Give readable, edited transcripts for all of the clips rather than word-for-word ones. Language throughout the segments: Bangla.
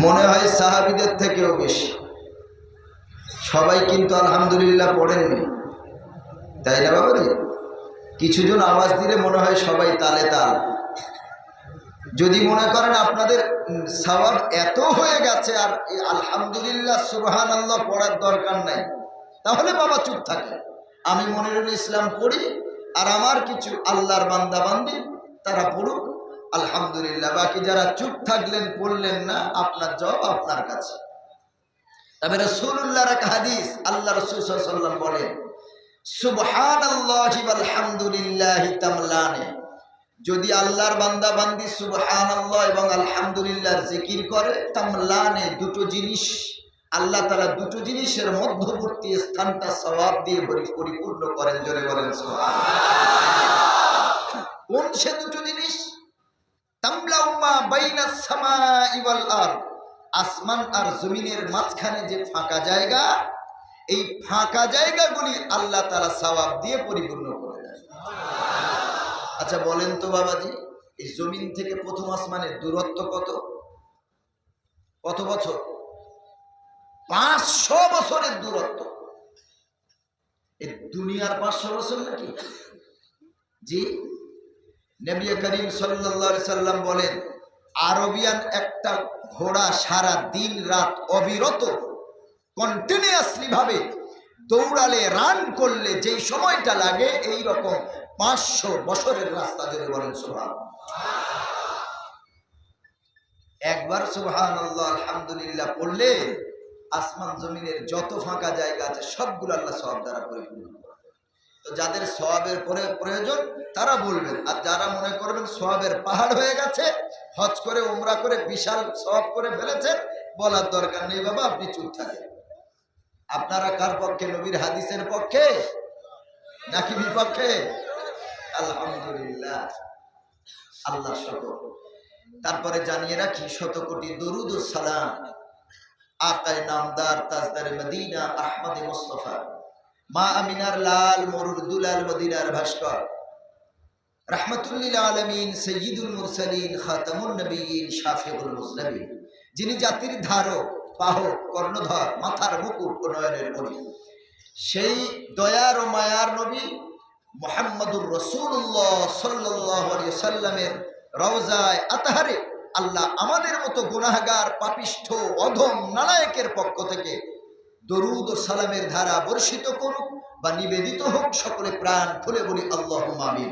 মনে হয় সাহাবীদের থেকেও বেশি। সবাই কিন্তু আলহামদুলিল্লাহ পড়েননি, তাই না বাবাজি? কিছুজন আওয়াজ দিলে মনে হয় সবাই তালে তাল। যদি মনে করেন আপনাদের সওয়াব এত হয়ে গেছে আর আলহামদুলিল্লাহ সুবহানাল্লাহ পড়ার দরকার নাই, তাহলে বাবা চুপ থাকে। আমি মনিরুল ইসলাম পড়ি আর আমার কিছু আল্লাহর বান্দা বান্দি তারা পড়ুক, আলহামদুলিল্লাহ। বাকি যারা চুপ থাকলেন, পড়লেন না, আপনার জবাব আপনার কাছে। তবে রাসূলুল্লাহর এক হাদিস, আল্লাহ রাসূল সাল্লাল্লাহু আলাইহি ওয়াসাল্লাম বলেন, সুবহানাল্লাহি ওয়াল হামদুলিল্লাহি তামলানে। যদি আল্লাহর বান্দা বান্দি সুবহানাল্লাহ এবং আলহামদুলিল্লাহর জিকির করে, তামলানে দুটো জিনিস আল্লাহ তাআলা দুটো জিনিসের মধ্যবর্তী স্থানটা সওয়াব দিয়ে পরিপূর্ণ করেন। জোরে বলেন সুবহানাল্লাহ। কোন সে দুটো জিনিস? তামলাউমা বাইনাস সামাই ওয়াল আরদ, আসমান আর জমিনের মাঝখানে যে ফাঁকা জায়গা, এই ফাঁকা জায়গাগুলি আল্লাহ তাআলা সওয়াব দিয়ে পরিপূর্ণ করে দেন। আচ্ছা বলেন তো বাবাজি, এই জমিন থেকে প্রথম আসমানের দূরত্ব কত? কত বছর? 500 বছরের দূরত্ব। এই দুনিয়ার 500 বছর নাকি? জি। নবী করিম সাল্লাল্লাহু আলাইহি সাল্লাম বলেন, আরবিয়ান একটা ঘোড়া সারা দিন রাত অবিরত কন্টিনিউয়াসলি ভাবে দৌড়ালে, রান করলে যেই সময়টা লাগে, এই রকম 500 বছরের রাস্তা। জোরে বলেন সুবহানাল্লাহ। একবার সুবহানাল্লাহ আলহামদুলিল্লাহ পড়লে আসমান জমিনের যত ফাঁকা জায়গা আছে সবগুলো আল্লাহ সওয়াব দ্বারা পরিপূর্ণ করে। তো যাদের সওয়াবের পরে প্রয়োজন তারা বলবেন, আর যারা মনে করবেন সওয়াবের পাহাড় হয়ে গেছে, হজ করে উমরা করে বিশাল সওয়াব করে ফেলেছেন, বলার দরকার নেই বাবা, আপনি চুপ থাকেন। আপনারা কার পক্ষে? নবীর হাদিসের পক্ষে নাকি বিপক্ষে? আলহামদুলিল্লাহ, আল্লাহ শুকর। তারপরে জানিয়ে রাখি, 100 কোটি দরুদ ও সালাম আকায়ে নামদার তাজদারে মদিনা আহমদ মুস্তাফা মা আমিনার লাল মরুর দুলাল মদিনার ভাস্কর রাহমাতুল লিল আলামিন সাইয়্যিদুল মুরসালিন খাতামুন নবিয়্যিন শাফিউল মুজনবিন, যিনি জাতির ধারক, বাহক, কর্ণধর, মাথার মুকুট ও নয়নের মণি, সেই দয়ার ও মায়ার নবী মুহাম্মদুর রাসূলুল্লাহ সাল্লাল্লাহু আলাইহি সাল্লামের রওজায়ে আতহারে আল্লাহ আমাদের মতো গুনাহগার, পাপিষ্ঠ, অধম, নালায়েকের পক্ষ থেকে দরুদ ও সালামের ধারা বর্ষিত করুক বা নিবেদিত হোক। সকলে প্রাণ খুলে বলি আল্লাহুম্মা আমিন।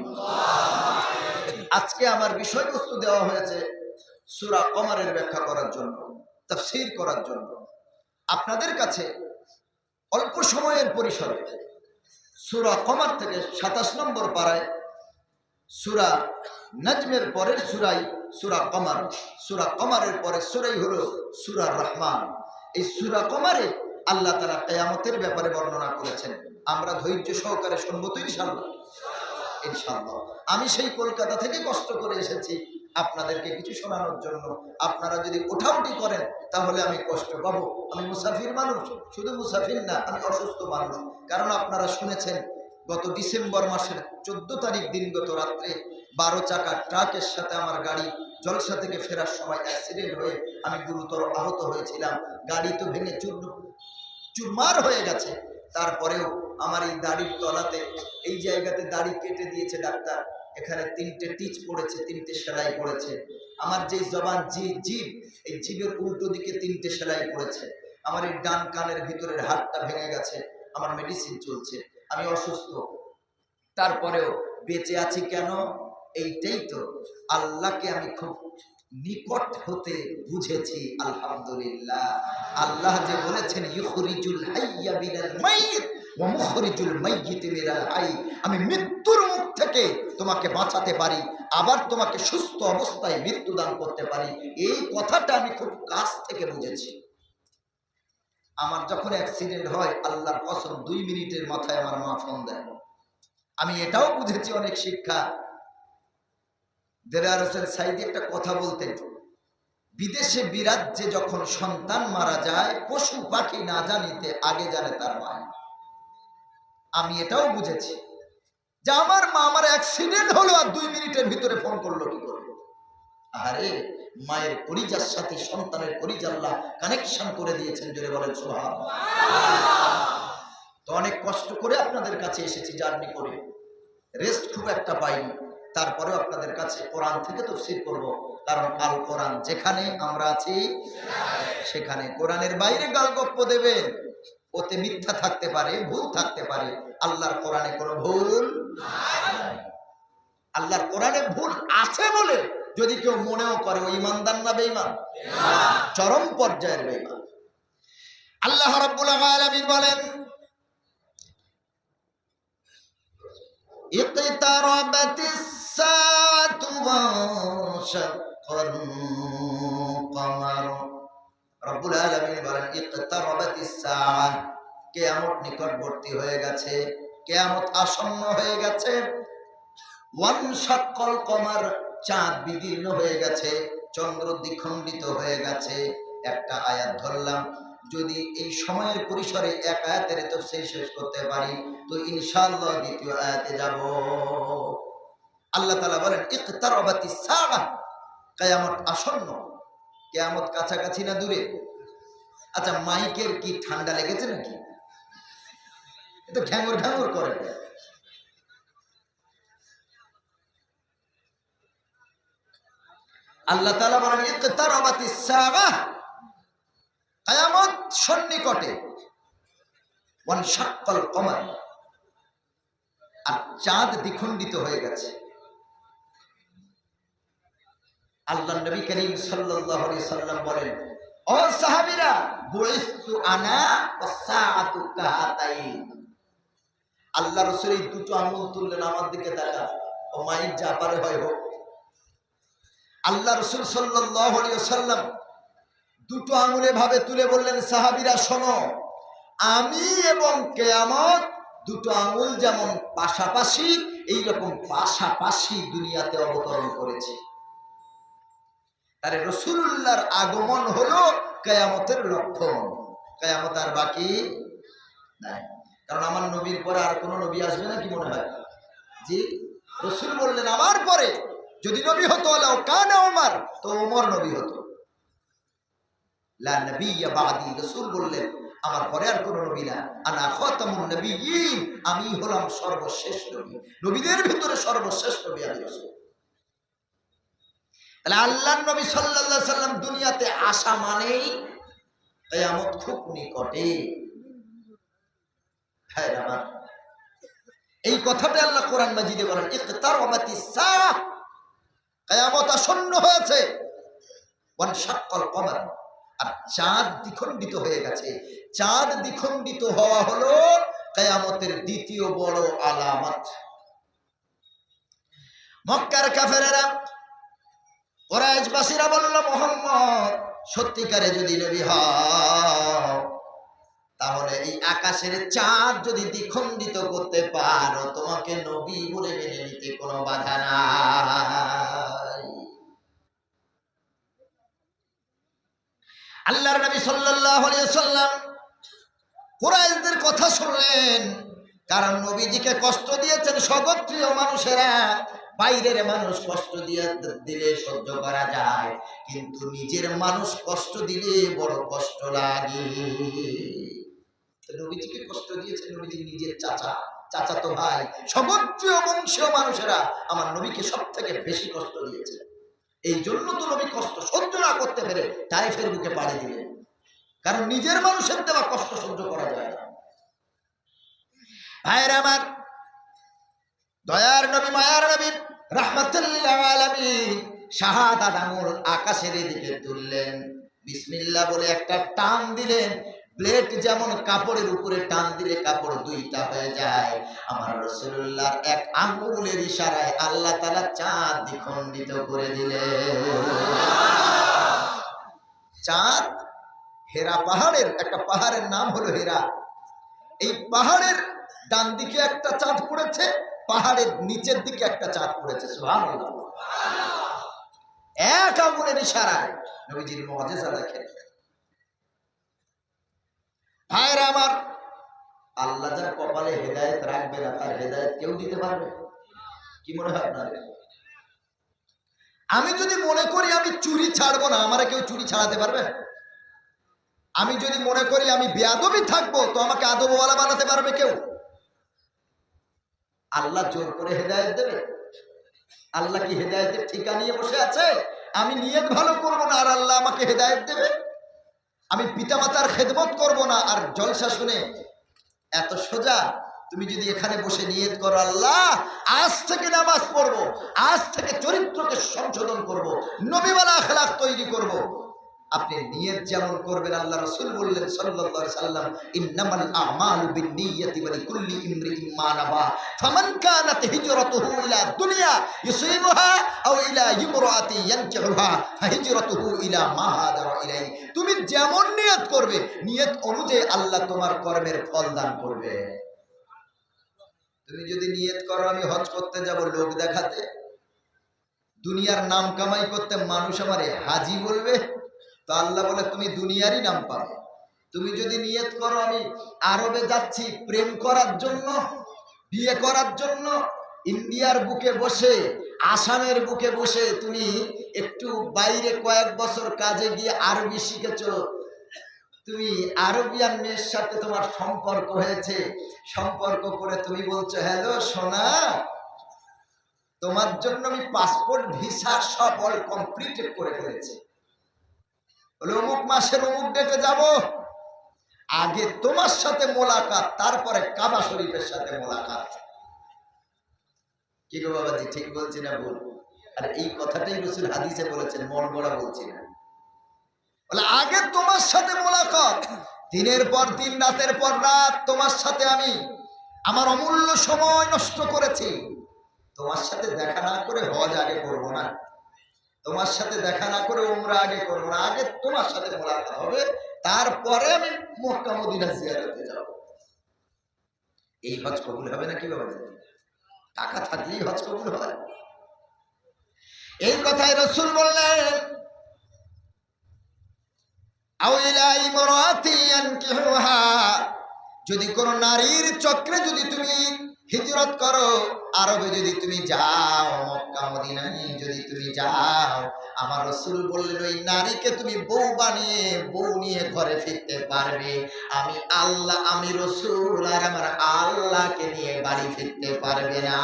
আজকে আমার বিষয়বস্তু দেওয়া হয়েছে সূরা কমারের ব্যাখ্যা করার জন্য, তাফসীর করার জন্য। আপনাদের কাছে অল্প সময়ের পরিসরে সূরা কমার থেকে 27 নম্বর পারায় সূরা নাজমের পরের সূরাই সূরা কমার, সূরা কমারের পরের সূরাই হলো সূরা রহমান। এই সূরা কমারে আল্লাহ তাআলা কিয়ামতের ব্যাপারে বর্ণনা করেছেন। আমরা ধৈর্য সহকারে শুনবো তো ইনশাআল্লাহ? ইনশাআল্লাহ। আমি সেই কলকাতা থেকে কষ্ট করে এসেছি আপনাদেরকে কিছু শোনানোর জন্য। আপনারা যদি ওঠাউঠি করেন তাহলে আমি কষ্ট পাবো। আমি মুসাফির মানুষ, শুধু মুসাফির না, আমি অসুস্থ মানুষ। কারণ আপনারা শুনেছেন গত ডিসেম্বর মাসের 14 তারিখ দিনগত রাত্রে 12 চাকার ট্রাকের সাথে আমার গাড়ি জলসা থেকে ফেরার সময় অ্যাক্সিডেন্ট হয়ে আমি গুরুতর আহত হয়েছিলাম। গাড়ি তো ভেঙে চুরমার হয়ে গেছে, তারপরেও আমার এই দাড়ির তলাতে, এই জায়গাতে দাড়ি কেটে দিয়েছে ডাক্তার। এখানে 3টে টিচ পড়েছে, 3টে সেলাই পড়েছে। আমার যে জবান, জিভ, এই জিভের উল্টো দিকে 3টে সেলাই পড়েছে। আমার এই ডান কানের ভিতরের হাড়টা ভেঙে গেছে। আমার মেডিসিন চলছে, আমি অসুস্থ, তারপরেও বেঁচে আছি কেন? এইটাই তো আল্লাহকে আমি খুব নিকট হতে বুঝেছি। আলহামদুলিল্লাহ। আল্লাহ যে বলেছেন ইখরিজুল হাইয়্যা মিনাল মাইয়িত ওয়া মুখরিজুল মাইয়িত মিনাল হাই, আমি মৃত্যুর মুখ থেকে তোমাকে বাঁচাতে পারি, আবার তোমাকে সুস্থ অবস্থায় মৃত্যু দান করতে পারি। এই কথাটা আমি খুব কাছ থেকে বুঝেছি। আমার যখন অ্যাক্সিডেন্ট হয়, আল্লাহর কসম 2 মিনিটের মাথায় আমার মা ফোন দেয়। আমি এটাও বুঝেছি অনেক শিক্ষা। দেলাওয়ার হোসেন সাইদি একটা কথা বলতেন, বিদেশে বিরাজ্যে যখন সন্তান মারা যায়, পশু পাখি না জানিতে আগে জানে তার মা। আমি এটাও বুঝেছি যে আমার মা, আমার অ্যাক্সিডেন্ট হলো আর 2 মিনিটের ভিতরে ফোন করলো কি করে। আরে মায়ের কলিজার সাথে সন্তানের কলিজা আল্লাহ কানেকশন করে দিয়েছেন। জোরে বলেন সুবহানাল্লাহ। তো অনেক কষ্ট করে আপনাদের কাছে এসেছি, জার্নি করে, রেস্ট খুব একটা পাইনি। তারপরেও আপনাদের কাছে কোরআন থেকে তাফসীর করব, কারণ আল কোরআন যেখানে আমরা আছি সেখানে। কোরআনের বাইরে গালগপ্প দেবেন, ওতে মিথ্যা থাকতে পারে, ভুল থাকতে পারে। আল্লাহর কোরআনে কোনো ভুল নাই। আল্লাহর কোরআনে ভুল আছে বলে যদি কেউ মনেও করে, ও ঈমানদার না বেঈমান? চরম পর্যায়ের বেঈমান। আল্লাহ রাব্বুল আলামিন বলেন, ইকতারাবাতিস সাআতু ওয়ানশাক্কাল কমার। রব্বুল আলামিন বলেন, ইকতারাবাতিস সাআ, কিয়ামত নিকটবর্তী হয়ে গেছে, কিয়ামত আসন্ন হয়ে গেছে। ওয়ানশাক্কাল কমার, চাঁদ বিদীর্ণ হয়ে গেছে, চন্দ্র দ্বিখণ্ডিত হয়ে গেছে। একটা আয়াত ধরলাম, যদি এই সময়ের পরিসরে এক আয়াতের তাফসীর শেষ করতে পারি তো ইনশাআল্লাহ দ্বিতীয় আয়াতে যাব। আল্লাহ তাআলা বলেন, ইকতারাবাতিস সাআ, কিয়ামত আসন্ন। কিয়ামত কাছাকাছি না দূরে? আচ্ছা, মাইকের কি ঠান্ডা লেগেছে নাকি? এটা ঘ্যাঙর ঘ্যাঙর করে। আল্লাহ তাআলা বলেন, ইকতারাবাতিস সাআ, কিয়ামত সন্নিকটে। ওয়ানশাক্কাল কমার, আর চাঁদ দ্বিখণ্ডিত হয়ে গেছে। আল্লাহ নবী করিম সাল্লাল্লাহু আলাইহি সাল্লাম বলেন, ও সাহাবীরা, বুইস্তু আনা ওয়াস সাআতু কাহাতাইন। আল্লাহ রাসূল এই দুটো আঙুল তুললেন, আমার দিকে তাকা, ও মাইক যা পারে হয় হোক। আল্লাহ রাসূল সাল্লাল্লাহু আলাইহি ওয়াসাল্লাম দুটো আঙুলে ভাবে তুলে বললেন, সাহাবীরা শোনো, আমি এবং কিয়ামত দুটো আঙুল যেমন পাশাপাশি, এইরকম পাশাপাশি দুনিয়াতে অবতরণ করেছে। আরে রাসূলুল্লাহর আগমন হলো কিয়ামতের লক্ষণ। কিয়ামত আর বাকি নাই, কারণ আমার নবীর পরে আর কোনো নবী আসবে না, কি মনে হয়? জি, রাসূল বললেন, আমার পরে যদি নবী হতো লাউ কানা ওমর, তো ওমর নবী হতো। লা নবিয়্যা বাদি, রাসূল বললেন, আমার পরে আর কোনো নবী না। আনা খাতামুন নবিয়্যিন, আমি হলাম সর্বশেষ নবী, নবীদের ভিতরে সর্বশেষ নবী আমি রাসূল। তাহলে আল্লাহর নবী সাল্লাল্লাহু আলাইহি সাল্লাম দুনিয়াতে আসা মানেই কিয়ামত খুব নিকটে। হ্যাঁ আমার এই কথাটা আল্লাহ কোরআন মাজিদে বলেন, ইকতারাবাতিস সাআ, কিয়ামত আসন্ন হয়েছে। ওয়ানশাক্কাল কমার, আর চাঁদ দ্বিখণ্ডিত হয়ে গেছে। চাঁদ দ্বিখণ্ডিত হওয়া হলো কিয়ামতের দ্বিতীয় বড় আলামত। মক্কার কাফেরেরা, কুরাইশবাসীরা বলল, মুহাম্মদ সত্যিকারে যদি নবী হও, তাহলে এই আকাশের চাঁদ যদি দ্বিখণ্ডিত করতে পারো, তোমাকে নবী বলে মেনে নিতে কোনো বাধা নাই। আল্লাহর নবী সাল্লাল্লাহু আলাইহি ওয়াসাল্লাম কুরাইশদের কথা শুনলেন, কারণ নবীজিকে কষ্ট দিয়েছেন স্বগোত্রীয় মানুষেরা। বাইরের মানুষ কষ্ট দিলে সহ্য করা যায়, কিন্তু নিজের মানুষ কষ্ট দিলে বড় কষ্ট লাগে। নবীজিকে কষ্ট দিয়েছে নবীজি নিজের চাচাতো ভাই, স্বগোত্রীয় বংশীয় মানুষেরা আমার নবীকে সব থেকে বেশি কষ্ট দিয়েছে। এই জন্য তো নবী কষ্ট সহ্য না করতে পেরে তায়েফের বুকে পাড়ি দিলেন, কারণ নিজের মানুষের দেওয়া কষ্ট সহ্য করা যায় না। ভাইরা আমার, দয়ার নবী, মায়ার নবী, রাহমাতুল লিল আলামিন শাহাদাত আঙুল আকাশের দিকে তুললেন, বিসমিল্লাহ বলে একটা টান দিলেন। প্লেট যেমন কাপড়ের উপরে টান দিলে কাপড় দুইটা হয়ে যায়, আমার রাসূলুল্লাহর এক আঙ্গুলের ইশারায় আল্লাহ তাআলা চাঁদ দ্বিখণ্ডিত করে দিলেন। চাঁদ হেরা পাহাড়ের, একটা পাহাড়ের নাম হলো হেরা, এই পাহাড়ের ডান দিকে একটা চাঁদ পড়েছে, পাহাড়ের নিচের দিকে একটা চাঁদ পড়েছে। সুবহানাল্লাহ। এক আঙ্গুলের ইশারায় নবীজির মুআজিজা দেখেন। ভাইরা আমার, আল্লাহ যার কপালে হেদায়েত রাখবে না, তার হেদায়েত কেউ দিতে পারবে? কি মনে হয় আপনাদের? আমি যদি মনে করি আমি চুরি ছাড়বো না, আমারে কেউ চুরি ছাড়াতে পারবে? আমি যদি মনে করি আমি বেয়াদবি থাকবো, তো আমাকে আদবওয়ালা বানাতে পারবে কেউ? আল্লাহ জোর করে হেদায়েত দেবে? আল্লাহ কি হেদায়েতের ঠিকা নিয়ে বসে আছে? আমি নিয়ত ভালো করব না আর আল্লাহ আমাকে হেদায়েত দেবে? আমি পিতামাতার খেদমত করব না আর জলসা শুনে? এত সোজা? তুমি যদি এখানে বসে নিয়ত করো, আল্লাহ আজ থেকে নামাজ পড়বো, আজ থেকে চরিত্রকে সংশোধন করব, নবীওয়ালা আখলাক তৈরি করব, আপনি নিয়ত যেমন করবেন, আল্লাহ রাসূল বললেন সাল্লাল্লাহু আলাইহি সাল্লাম, ইন্নামাল আ'মালু বিন্নিয়াতি ওয়া লিকুল্লি ইমরিইন মা নাওয়া, ফামান কানাত হিজরাতুহু ইলা দুনিয়া ইউসিবুহা আও ইলা ইমরাআতি ইয়ানকিহুহা ফাহিজরাতুহু ইলা মা হাদারা ইলাইহি। তুমি যেমন নিয়ত করবে, নিয়ত অনুযায়ী আল্লাহ তোমার কর্মের ফল দান করবে। তুমি যদি নিয়ত করো আমি হজ করতে যাব লোক দেখাতে, দুনিয়ার নাম কামাই করতে, মানুষ আমারে হাজি বলবে, তো আল্লাহ বলে তুমি দুনিয়ারই নাম পাবে। তুমি যদি নিয়ত করো আমি আরবে যাচ্ছি প্রেম করার জন্য, বিয়ে করার জন্য, ইন্ডিয়ার বুকে বসে, আসামের বুকে বসে তুমি একটু বাইরে কয়েক বছর কাজে গিয়ে আরবি শিখেছো, তুমি আরবিয়ান মেয়ের সাথে তোমার সম্পর্ক হয়েছে, সম্পর্ক করে তুমি বলছো হ্যালো সোনা, তোমার জন্য আমি পাসপোর্ট ভিসা সব অল কমপ্লিট করে ফেলেছি, অমুক মাসের অমুক ডেটে যাব, আগে তোমার সাথে মোলাকাত, তারপরে কাবা শরীফের সাথে মোলাকাত। কি গো বাবাজি, ঠিক বলছি না ভুল? আর এই কথাটাই রাসূল হাদিসে বলেছেন, মন গড়া বলছি না। বলে আগে তোমার সাথে মোলাকাত, দিনের পর দিন, রাতের পর রাত তোমার সাথে আমি আমার অমূল্য সময় নষ্ট করেছি। তোমার সাথে দেখা না করে হজ আগে করবো না, তোমার সাথে দেখা না করে উমরা আগে করবো না, আগে তোমার সাথে মোলাকাত হবে, তারপরে আমি মক্কা মদিনা জিয়ারতে যাব। এই হজ কবুল হবে না? কি বাবা, টাকা থাকলেই হজ কবুল হয়? এই কথাই রাসূল বললেন, আও ইলা ইমরাতি ইয়ানকিহুহা, যদি কোন নারীর চক্রে যদি তুমি হিজরত করো, আরবে যদি তুমি যাও, মক্কা মদিনায় যদি তুমি যাও, আমার রাসূল বললেন ওই নারীকে তুমি বউ বানিয়ে বউ নিয়ে ঘরে ফিরতে পারবে। আমি আল্লাহ, আমি রাসূল আর আমার আল্লাহকে নিয়ে বাড়ি ফিরতে পারবে না।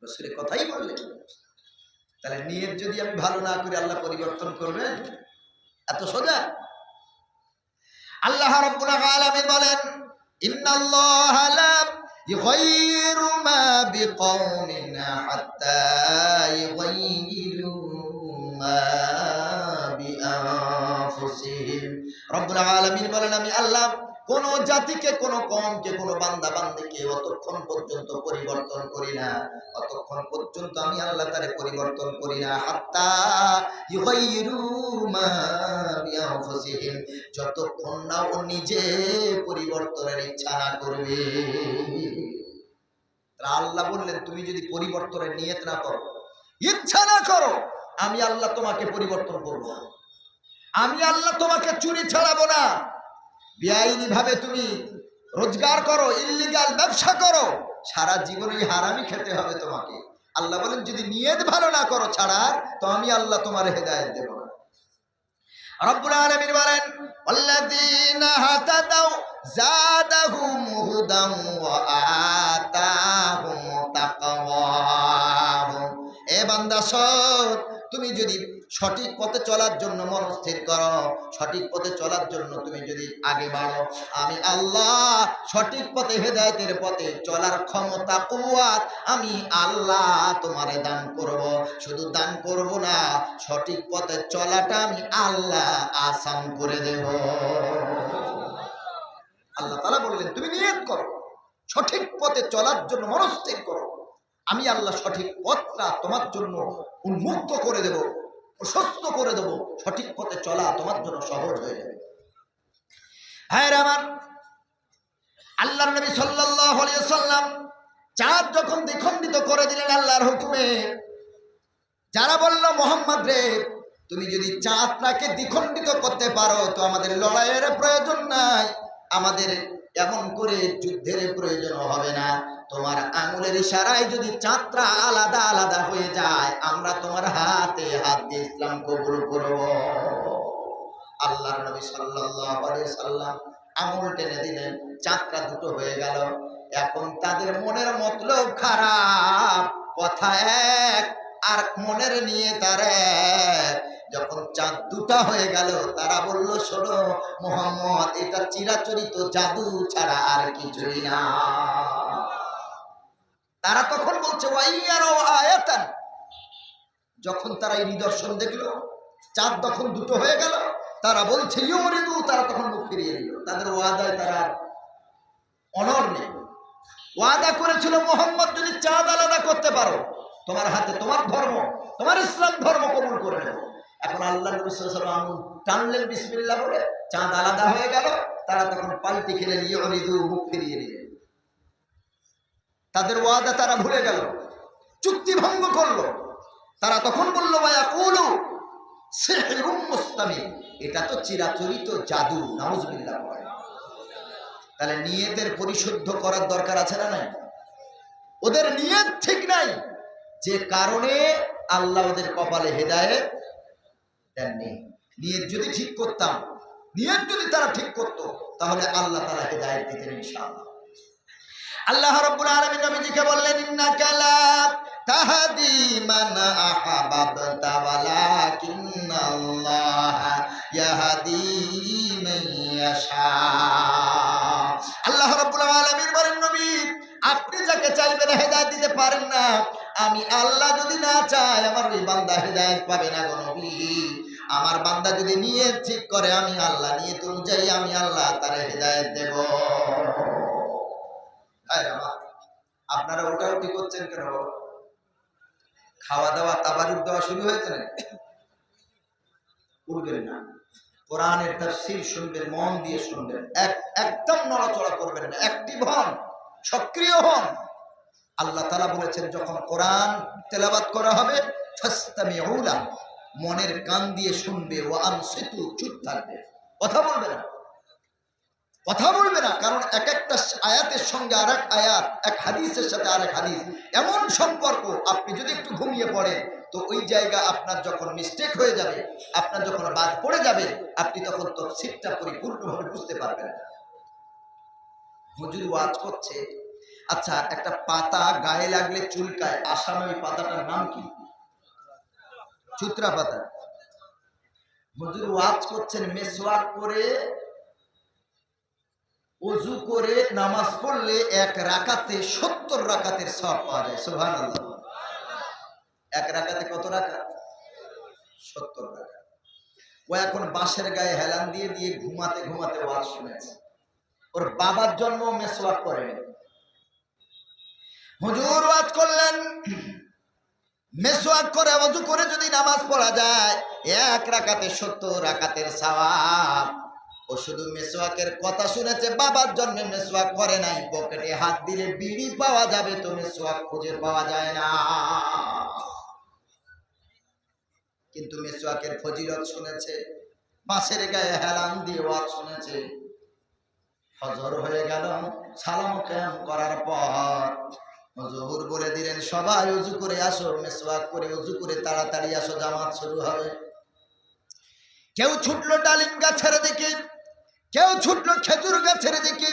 রাসূলের কথাই বললেন। তাহলে নিয়ত যদি আমি ভালো না করি, আল্লাহ পরিবর্তন করবেন? এত সোজা? আল্লাহ রাব্বুল আলামিন বলেন, ইন্নাল্লাহা লা ইউগাইয়িরু মা বিকওমিন হাত্তা ইউগাইয়িরু মা বিআনফুসিহিম। রাব্বুল আলামিন বলেন, আমি আল্লাহ কোন জাতিকে, কোন কওমকে, কোন বান্দা বান্দীকে অতক্ষণ পর্যন্ত পরিবর্তন করি না, অতক্ষণ পর্যন্ত আমি আল্লাহ তারে পরিবর্তন করি না, হাত্তা ইউগাইয়িরু মা বিআনফুসিহিম, যতক্ষণ না ও নিজে পরিবর্তনের ইচ্ছা না করবে। আল্লাহ বললেন তুমি যদি পরিবর্তনের নিয়ত না করো, ইচ্ছা না করো, আমি আল্লাহ তোমাকে পরিবর্তন করব না। আমি আল্লাহ তোমাকে চুরি ছাড়াবো না। বেআইনি ভাবে তুমি রোজগার করো, ইল্লিগাল ব্যবসা করো, সারা জীবনই হারামি খেতে হবে তোমাকে। আল্লাহ বলেন যদি নিয়ত ভালো না করো ছাড়ার, তো আমি আল্লাহ তোমার হেদায়েত দেব না। রব্বুল আলামিন বলেন, আল্লাযীনা হাতাদাউ যাদাহুম হুদাম ওয়া আতাহুম তাকওয়াহুম। এ বান্দা শোন, তুমি যদি সঠিক পথে চলার জন্য মনস্থির করো, সঠিক পথে চলার জন্য তুমি যদি আগে বাড়ো, আমি আল্লাহ সঠিক পথে, হেদায়েতের পথে চলার ক্ষমতা, কুওয়াত আমি আল্লাহ তোমারে দান করব। শুধু দান করব না, সঠিক পথে চলাটা আমি আল্লাহ আসান করে দেব। আল্লাহ তাআলা বললেন তুমি নিয়ত করো, সঠিক পথে চলার জন্য মনস্থির করো, আমি আল্লাহ সঠিক পথটা তোমার জন্য উন্মুক্ত করে দেব, প্রশস্ত করে দেব, সঠিক পথে চলা তোমার জন্য সহজ হয়ে যাবে। ভাইরা আমার, আল্লাহর নবী সাল্লাল্লাহু আলাইহি ওয়াসাল্লাম চাঁদ যখন দ্বিখণ্ডিত করে দিলেন আল্লাহর হুকুমে, যারা বলল মোহাম্মদ রে তুমি যদি চাঁদটাকে দ্বিখণ্ডিত করতে পারো তো আমাদের লড়াইয়ের প্রয়োজন নাই, আমাদের এমন করে যুদ্ধের প্রয়োজন হবে না, তোমার আঙুলের ইশারায় যদি চাঁদটা আলাদা আলাদা হয়ে যায়, আমরা তোমার হাতে হাত দিয়ে ইসলাম কবুল করব। আল্লাহর নবী সাল্লাল্লাহু আলাইহি সাল্লাম আঙুল টেনে দিলেন, চাঁদটা দুটো হয়ে গেল। এখন তাদের মনের মতলব খারাপ, কথা এক আর মনের নিয়ে তার এক। যখন চাঁদ দুটা হয়ে গেল, তারা বলল, শোনো মুহাম্মদ, এটা চিরাচরিত জাদু ছাড়া আর কিছুই না। তারা তখন বলছে ওয়াইয়ারও আয়াতান, যখন তারা এই নিদর্শন দেখলো, চাঁদ তখন দুটো হয়ে গেল, তারা বলছে ইউরিদু, তারা তখন মুখ ফিরিয়ে দিল। তাদের ওয়াদায় তারা অনড় নেই। ওয়াদা করেছিল, মুহাম্মদ যদি চাঁদ আলাদা করতে পারো, তোমার হাতে তোমার ধর্ম, তোমার ইসলাম ধর্ম কবুল করে নেব। এখন আল্লাহ নবী সাল্লাল্লাহু আলাইহি ওয়াসাল্লাম টানলেন বিসমিল্লাহ বলে, চাঁদ আলাদা হয়ে গেল। তারা তখন পাল্টি খেলেন, ইউরিদু, মুখ ফিরিয়ে দিলেন। তাদের ওয়াদা তারা ভুলে গেল, চুক্তি ভঙ্গ করলো। তারা তখন বলল ওয়ায়াকুলু সিহরুম মুস্তামির, এটা তো চিরাচরিত জাদু। নাউজুবিল্লাহ। তাহলে নিয়তের পরিশুদ্ধ করার দরকার আছে না নাই? ওদের নিয়ত ঠিক নাই, যে কারণে আল্লাহ ওদের কপালে হেদায়েত দেননি। নিয়ত যদি ঠিক করতাম, নিয়ত যদি তারা ঠিক করতো, তাহলে আল্লাহ তাআলা হেদায়েত দিতেন ইনশাআল্লাহ। আল্লাহ রাব্বুল আলামিন নবীজিকে বললেন, ইন্নাকা লা তাহদি মান আহাবাবতা ওয়ালাকিন্নাল্লাহা ইয়াহদি মান ইয়াশা। আল্লাহ রাব্বুল আলামিন বলেন, নবী, আপনি যাকে চাইবেন হেদায়েত দিতে পারেন না। আমি আল্লাহ যদি না চাই, আমার ওই বান্দা হেদায়েত পাবে না গো নবী। আমার বান্দা যদি নিয়ত ঠিক করে, আমি আল্লাহ নিয়ত অনুযায়ী আমি আল্লাহ তার হেদায়েত দেব। আপনারা ওটাউটি করছেন কেন? খাওয়া দাওয়া তাবারুক দেওয়া শুরু হয়েছে না? উঠবেন না। কোরআনের তাফসীর শুনবেন, মন দিয়ে শুনবেন, একদম নড়াচড়া করবেন না, অ্যাক্টিভ হন, সক্রিয় হন। আল্লাহ তাআলা বলেছেন, যখন কোরআন তেলাওয়াত করা হবে, ফাসতামিউ লাহু, মনের কান দিয়ে শুনবে, ওয়া আনসিতু, চুপ থাকবে, কথা বলবে না, কথা বলবে না। কারণ এক একটা আয়াতের সঙ্গে আরেক আয়াত, এক হাদিসের সাথে আরেক হাদিস এমন সম্পর্ক। আপনি যদি একটু ঘুমিয়ে পড়েন, তো ওই জায়গা আপনার যখন মিস্টেক হয়ে যাবে, আপনার যখন বাদ পড়ে যাবে, আপনি তখন তাফসীরটা পরিপূর্ণভাবে বুঝতে পারবেন না। হুজুর ওয়াজ করছে, আচ্ছা, একটা পাতা গায়ে লাগলে চুলকায়, আসামে ওই পাতাটার নাম কি? চুত্রা পাতা। হুজুর ওয়াজ করছেন, মেসওয়াক করে ওযু করে নামাজ পড়লে এক রাকাতে 70 রাকাতের সওয়াব পাওয়া যায়। সুবহানাল্লাহ। এক রাকাতে কত রাকাত? 70 রাকাত। ও এখন বাঁশের গায়ে হেলান দিয়ে দিয়ে ঘুমাতে ঘুমাতে ওয়াজ শুনেছে। ওর বাবার জন্ম মেসওয়াক করেনি। হুজুর ওয়াজ করলেন, মেসওয়াক করে ওযু করে যদি নামাজ পড়া যায়, এক রাকাতে 70 রাকাতের সওয়াব। ও শুধু মেসওয়াকের কথা শুনেছে, বাবার জন্য মেসওয়াক করে নাই। পকেটে হাত দিলে বিড়ি পাওয়া যাবে, তো মেসওয়াক খুঁজে পাওয়া যায় না। কিন্তু মেসওয়াকের ফজিলত শুনেছে, বাঁশের গায়ে হেলান দিয়ে ওয়াজ শুনেছে। ফজর হয়ে গেল, সালাম কায়াম করার পর হুজুর বলে দিলেন, সবাই ওযু করে আসো, মেসওয়াক করে ওযু করে তাড়াতাড়ি আসো, জামাত শুরু হবে। কেউ ছুটলো ডালিম গাছের দিকে, কেউ ছুটলো খেজুর গাছের দিকে,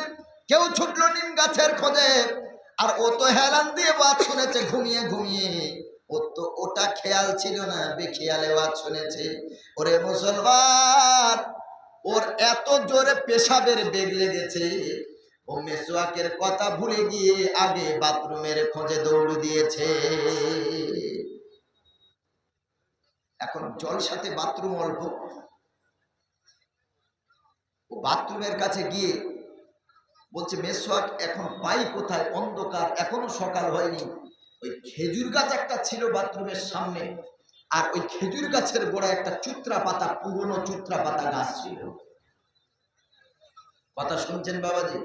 কেউ ছুটলো নিম গাছের খোঁজে। আর ও তো হেলান দিয়ে ওয়াজ শুনেছে ঘুমিয়ে ঘুমিয়ে। ও তো ওটা খেয়াল ছিল না, বেখেয়ালে ওয়াজ শুনেছে। ওরে মুসলমান, ওর এত জোরে পেশাবের বেগ লেগেছে, ও মেসওয়াকের কথা ভুলে গিয়ে আগে বাথরুমের খোঁজে দৌড় দিয়েছে। এখন জলসাতে বাথরুম অল্প, ও বাথরুমের কাছে গিয়ে বলছে, মেসওয়াক এখন পাই কোথায়? অন্ধকার, এখনো সকাল হয়নি। ওই খেজুর গাছ একটা ছিল বাথরুমের সামনে, আর ওই খেজুর গাছের গোড়ায় একটা চুত্রা পাতা, পুরনো চুত্রা পাতা গাছ ছিল। কথা শুনছেন বাবাজি?